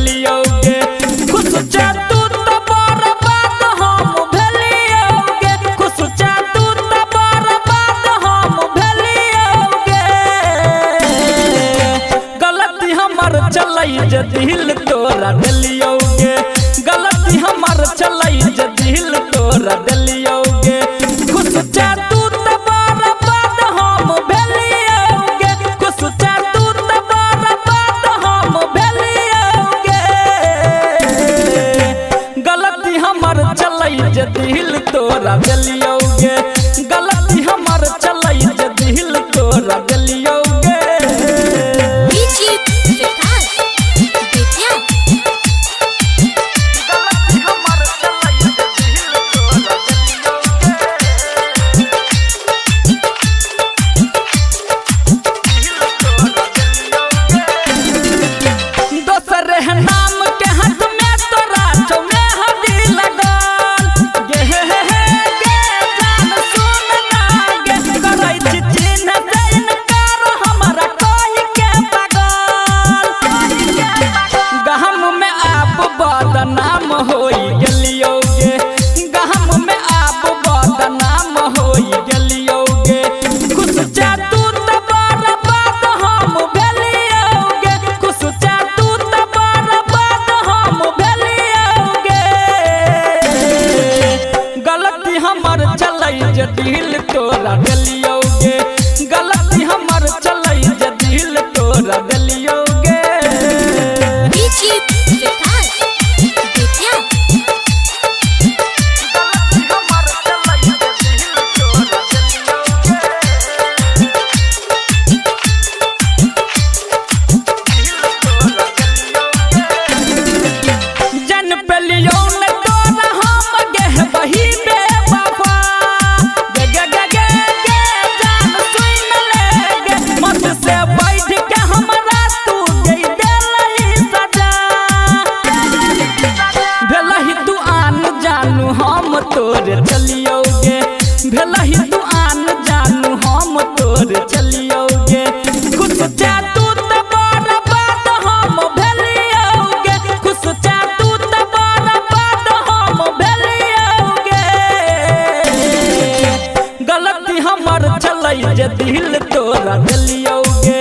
दिलियोगे खुश चा तू तो बर्बाद हम भेलियोगे खुश चा तू तो बर्बाद हम भेलियोगे गलती हमर चलई जे दिल तोरा दिलियोगे गलती हमर चलई जे दिल तोरा दिलियोगे खुश चा तू तो बर्बाद हम भेलियोगे खुश चा तू तो बर्बाद हम भेलियोगे गलती हमर चलई जे दिल तोरा दिलियोगे गलती हमर चलई जे दिल तोरा दिलियोगे नाम के हाथ में तोरा चौमे हदी लगल गे जान सुन ना गे करै छी चिन्ह दैन कर हमरा कोई के पागल गहम में आप बदनाम होई गेलियोगे गहम में आप बदनाम होई गेलियोगे खुश चा तू तो बर्बाद हम भेलियोगे खुश चा तू तो बर्बाद हम भेलियोगे गलती हमर चलई जे दिल तोरा दिलियोगे गलती हमर चलई जे दिल तोरा दिलियोगे जन पेलियो न तोरा हम गे बही बेवफा गे गे गे गे गे जान सुन ले गे मत से बैठ के हमरा तू दे देलई सजा भेलही तू आन जानू हम तोरे चलियोगे भेलही तू आन जानू हम तोरे चलियोगे खुश चा तू तो बर्बाद हम भेलियोगे खुश चा तू तो बर्बाद हम भेलियोगे गलती हमर चलई जे दिल तोरा दिलियोगे